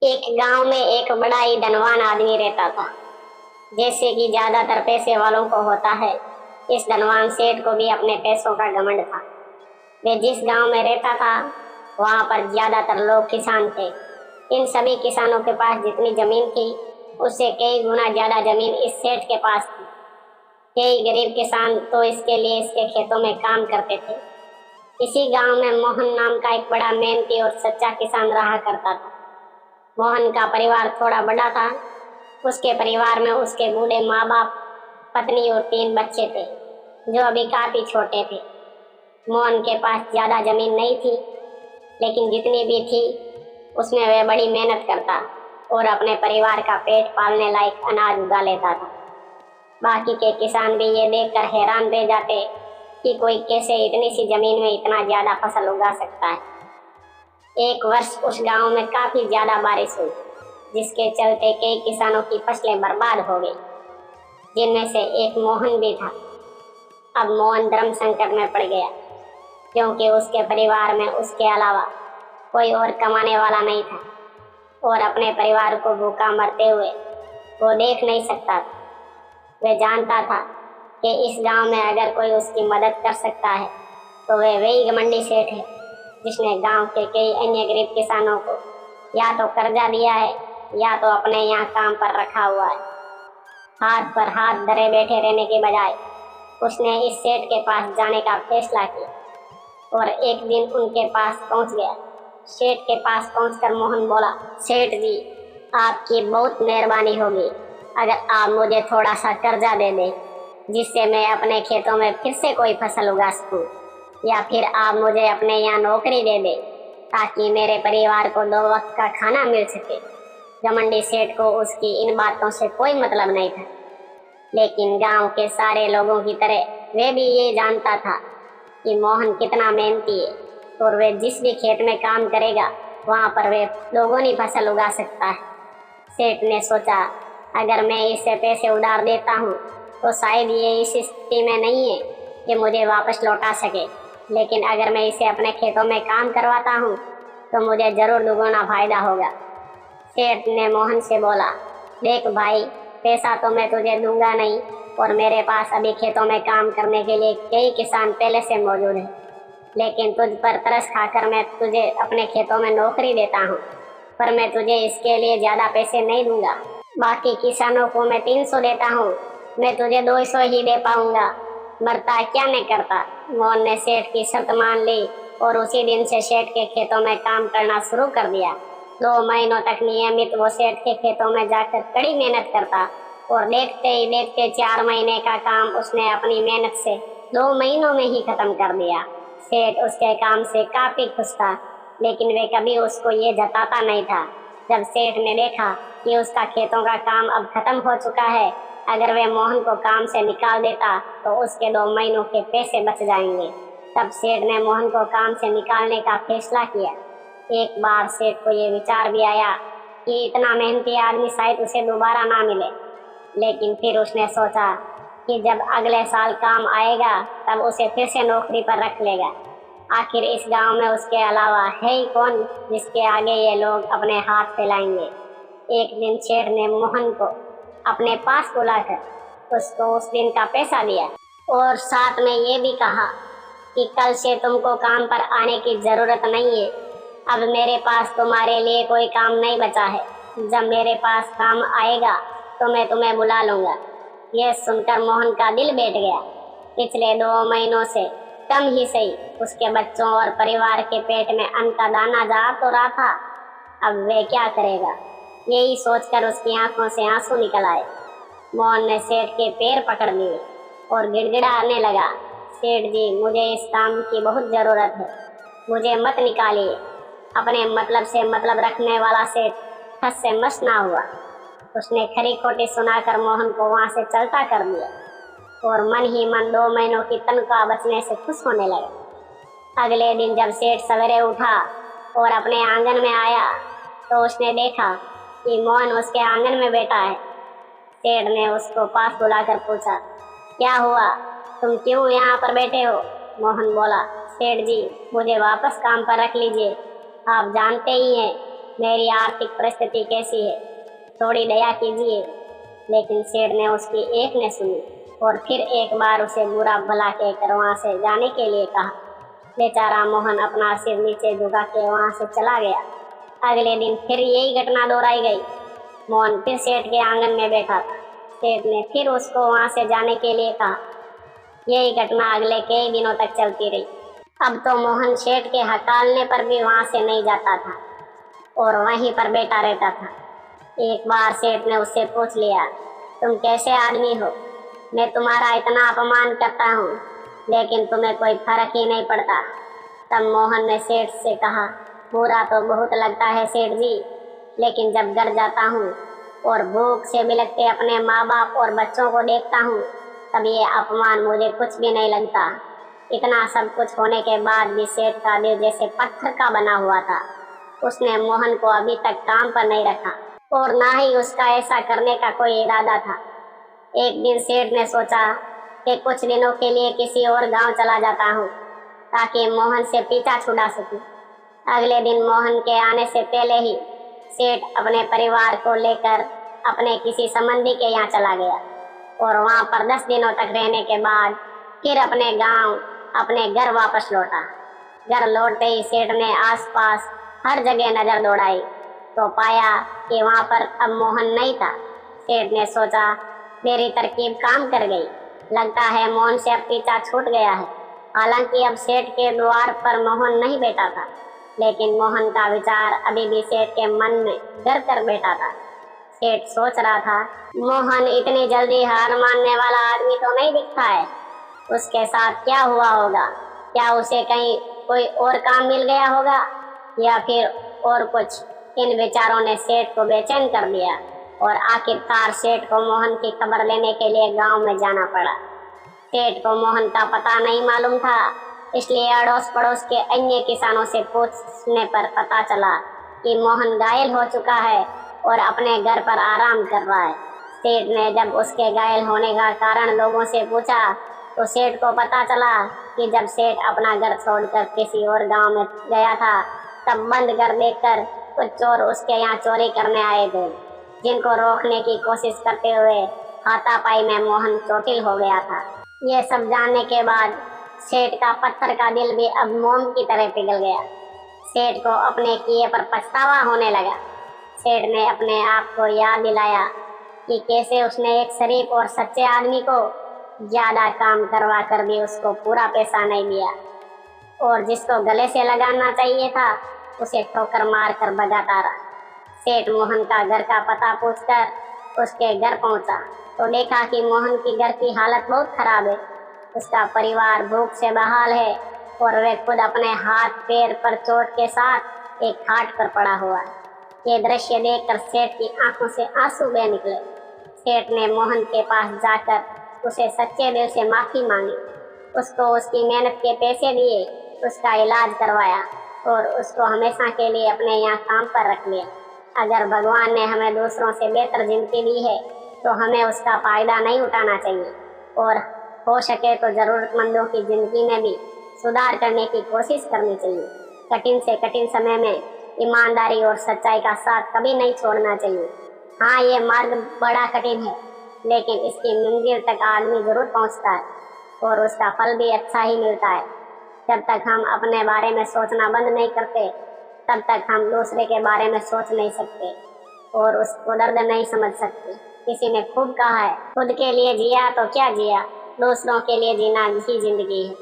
एक गांव में एक बड़ा ही धनवान आदमी रहता था। जैसे कि ज्यादातर पैसे वालों को होता है, इस धनवान सेठ को भी अपने पैसों का घमंड था। वे जिस गांव में रहता था वहां पर ज्यादातर लोग किसान थे। इन सभी किसानों के पास जितनी जमीन थी उससे कई गुना ज्यादा जमीन इस सेठ के पास थी। कई गरीब किसान तो इसके लिए इसके खेतों में काम करते थे। इसी गांव में मोहन नाम का एक बड़ा मेहनती और सच्चा किसान रहा करता था। मोहन का परिवार थोड़ा बड़ा था। उसके परिवार में उसके बूढ़े माँ बाप, पत्नी और 3 बच्चे थे जो अभी काफी छोटे थे। मोहन के पास ज्यादा जमीन नहीं थी, लेकिन जितनी भी थी उसमें वह बड़ी मेहनत करता और अपने परिवार का पेट पालने लायक अनाज उगा लेता था। बाकी के किसान भी ये देखकर हैरान रह जाते कि कोई कैसे इतनी सी जमीन में इतना ज्यादा फसल उगा सकता है। एक वर्ष उस गांव में काफी ज्यादा बारिश हुई, जिसके चलते कई किसानों की फसलें बर्बाद हो गई, जिनमें से एक मोहन भी था। अब मोहन धर्म संकट में पड़ गया, क्योंकि उसके परिवार में उसके अलावा कोई और कमाने वाला नहीं था और अपने परिवार को भूखा मरते हुए वो देख नहीं सकता था। वह जानता था कि इस गांव में अगर कोई उसकी मदद कर सकता है तो वह वही घमंडी सेठ है जिसने गांव के कई अन्य गरीब किसानों को या तो कर्जा दिया है या तो अपने यहाँ काम पर रखा हुआ है। हाथ पर हाथ धरे बैठे रहने के बजाय उसने इस सेठ के पास जाने का फैसला किया और एक दिन उनके पास पहुंच गया। सेठ के पास पहुंचकर मोहन बोला, सेठ जी, आपकी बहुत मेहरबानी होगी अगर आप मुझे थोड़ा सा कर्जा दे दें, जिससे मैं अपने खेतों में फिर से कोई फसल उगा सकूं, या फिर आप मुझे अपने यहाँ नौकरी दे दें ताकि मेरे परिवार को 2 वक्त का खाना मिल सके। घमंडी सेठ को उसकी इन बातों से कोई मतलब नहीं था, लेकिन गांव के सारे लोगों की तरह वे भी ये जानता था कि मोहन कितना मेहनती है और वे जिस भी खेत में काम करेगा वहाँ पर वे दोगुनी फसल उगा सकता है। सेठ ने सोचा, अगर मैं इसे पैसे उधार देता हूँ तो शायद ये इस स्थिति में नहीं है कि मुझे वापस लौटा सके, लेकिन अगर मैं इसे अपने खेतों में काम करवाता हूँ तो मुझे जरूर दुगुना फायदा होगा। सेठ ने मोहन से बोला, देख भाई, पैसा तो मैं तुझे दूंगा नहीं और मेरे पास अभी खेतों में काम करने के लिए कई किसान पहले से मौजूद हैं, लेकिन तुझ पर तरस खाकर मैं तुझे अपने खेतों में नौकरी देता हूँ, पर मैं तुझे इसके लिए ज़्यादा पैसे नहीं दूंगा। बाकी किसानों को मैं 300 देता हूँ, मैं तुझे 200 ही दे पाऊंगा। मरता क्या नहीं करता। मोहन ने सेठ की शर्त मान ली और उसी दिन से सेठ के खेतों में काम करना शुरू कर दिया। 2 महीनों तक नियमित वो सेठ के खेतों में जाकर कड़ी मेहनत करता और देखते ही देखते 4 महीने का काम उसने अपनी मेहनत से 2 महीनों में ही खत्म कर दिया। सेठ उसके काम से काफी खुश था, लेकिन वे कभी उसको ये जताता नहीं था। जब सेठ ने देखा कि उसका खेतों का काम अब खत्म हो चुका है, अगर वे मोहन को काम से निकाल देता तो उसके 2 महीनों के पैसे बच जाएंगे। तब सेठ ने मोहन को काम से निकालने का फैसला किया। एक बार सेठ को ये विचार भी आया कि इतना मेहनती आदमी शायद उसे दोबारा ना मिले, लेकिन फिर उसने सोचा कि जब अगले साल काम आएगा तब उसे फिर से नौकरी पर रख लेगा। आखिर इस गांव में उसके अलावा है ही कौन जिसके आगे ये लोग अपने हाथ फैलाएंगे। एक दिन सेठ ने मोहन को अपने पास बुलाकर उसको उस दिन का पैसा दिया और साथ में ये भी कहा कि कल से तुमको काम पर आने की जरूरत नहीं है। अब मेरे पास तुम्हारे लिए कोई काम नहीं बचा है। जब मेरे पास काम आएगा तो मैं तुम्हें बुला लूंगा। यह सुनकर मोहन का दिल बैठ गया। पिछले 2 महीनों से कम ही सही उसके बच्चों और परिवार के पेट में अन्न का दाना जा तो रहा था, अब वे क्या करेगा। यही सोचकर उसकी आंखों से आंसू निकल आए। मोहन ने सेठ के पैर पकड़ लिए और गिड़गिड़ाने लगा, सेठ जी, मुझे इस काम की बहुत जरूरत है, मुझे मत निकालिए। अपने मतलब से मतलब रखने वाला सेठ हंस से मस ना हुआ। उसने खरी खोटी सुनाकर मोहन को वहां से चलता कर दिया और मन ही मन 2 महीनों की तनख्वाह बचने से खुश होने लगा। अगले दिन जब सेठ सवेरे उठा और अपने आंगन में आया तो उसने देखा कि मोहन उसके आंगन में बैठा है। सेठ ने उसको पास बुलाकर पूछा, क्या हुआ, तुम क्यों यहाँ पर बैठे हो। मोहन बोला, सेठ जी, मुझे वापस काम पर रख लीजिए। आप जानते ही हैं मेरी आर्थिक परिस्थिति कैसी है, थोड़ी दया कीजिए। लेकिन सेठ ने उसकी एक ने सुनी और फिर एक बार उसे बुरा भला कहकर वहाँ से जाने के लिए कहा। बेचारा मोहन अपना सिर नीचे झुका के वहाँ से चला गया। अगले दिन फिर यही घटना दोहराई गई। मोहन फिर सेठ के आंगन में बैठा था। सेठ ने फिर उसको वहाँ से जाने के लिए कहा। यही घटना अगले कई दिनों तक चलती रही। अब तो मोहन सेठ के हकालने पर भी वहाँ से नहीं जाता था और वहीं पर बैठा रहता था। एक बार सेठ ने उससे पूछ लिया, तुम कैसे आदमी हो? मैं तुम्हारा इतना अपमान करता हूँ लेकिन तुम्हें कोई फर्क ही नहीं पड़ता। तब मोहन ने सेठ से कहा, बुरा तो बहुत लगता है सेठ जी, लेकिन जब घर जाता हूँ और भूख से बिलखते अपने माँ बाप और बच्चों को देखता हूँ तब ये अपमान मुझे कुछ भी नहीं लगता। इतना सब कुछ होने के बाद भी सेठ का दिल जैसे पत्थर का बना हुआ था। उसने मोहन को अभी तक काम पर नहीं रखा और ना ही उसका ऐसा करने का कोई इरादा था। एक दिन सेठ ने सोचा कि कुछ दिनों के लिए किसी और गांव चला जाता हूँ ताकि मोहन से पीछा छुड़ा सकूं। अगले दिन मोहन के आने से पहले ही सेठ अपने परिवार को लेकर अपने किसी संबंधी के यहाँ चला गया और वहाँ पर 10 दिनों तक रहने के बाद फिर अपने गांव अपने घर वापस लौटा। घर लौटते ही सेठ ने आसपास हर जगह नजर दौड़ाई तो पाया कि वहाँ पर अब मोहन नहीं था। सेठ ने सोचा, मेरी तरकीब काम कर गई, लगता है मोहन से अब पीछा छूट गया है। हालांकि अब सेठ के द्वार पर मोहन नहीं बैठा था, लेकिन मोहन का विचार अभी भी सेठ के मन में घर कर बैठा था। सेठ सोच रहा था, मोहन इतनी जल्दी हार मानने वाला आदमी तो नहीं दिखता है। उसके साथ क्या हुआ होगा? क्या उसे कहीं कोई और काम मिल गया होगा या फिर और कुछ? इन विचारों ने सेठ को बेचैन कर दिया और आखिरकार सेठ को मोहन की खबर लेने के लिए गांव में जाना पड़ा। सेठ को मोहन का पता नहीं मालूम था, इसलिए अड़ोस पड़ोस के अन्य किसानों से पूछने पर पता चला कि मोहन घायल हो चुका है और अपने घर पर आराम कर रहा है। सेठ ने जब उसके घायल होने का कारण लोगों से पूछा तो सेठ को पता चला कि जब सेठ अपना घर छोड़कर किसी और गांव में गया था तब बंद घर देखकर कुछ चोर उसके यहाँ चोरी करने आए थे, जिनको रोकने की कोशिश करते हुए हाथापाई में मोहन चोटिल हो गया था। ये सब जानने के बाद सेठ का पत्थर का दिल भी अब मोम की तरह पिघल गया। सेठ को अपने किए पर पछतावा होने लगा। सेठ ने अपने आप को याद दिलाया कि कैसे उसने एक शरीफ और सच्चे आदमी को ज्यादा काम करवा कर भी उसको पूरा पैसा नहीं दिया और जिसको गले से लगाना चाहिए था उसे ठोकर मार कर भगाता रहा। सेठ मोहन का घर का पता पूछकर उसके घर पहुंचा तो देखा कि मोहन की घर की हालत बहुत खराब है। उसका परिवार भूख से बेहाल है और वे खुद अपने हाथ पैर पर चोट के साथ एक खाट पर पड़ा हुआ है। ये दृश्य देखकर सेठ की आंखों से आंसू बह निकले। सेठ ने मोहन के पास जाकर उसे सच्चे दिल से माफी मांगी, उसको उसकी मेहनत के पैसे दिए, उसका इलाज करवाया और उसको हमेशा के लिए अपने यहाँ काम पर रख लिया। अगर भगवान ने हमें दूसरों से बेहतर जिंदगी दी है तो हमें उसका फायदा नहीं उठाना चाहिए और हो सके तो जरूरतमंदों की जिंदगी में भी सुधार करने की कोशिश करनी चाहिए। कठिन से कठिन समय में ईमानदारी और सच्चाई का साथ कभी नहीं छोड़ना चाहिए। हाँ, ये मार्ग बड़ा कठिन है लेकिन इसकी मंजिल तक आदमी जरूर पहुंचता है और उसका फल भी अच्छा ही मिलता है। जब तक हम अपने बारे में सोचना बंद नहीं करते तब तक हम दूसरे के बारे में सोच नहीं सकते और उसको दर्द नहीं समझ सकते। किसी ने खूब कहा है, खुद के लिए जिया तो क्या जिया, दूसरों के लिए जीना ही जिंदगी है।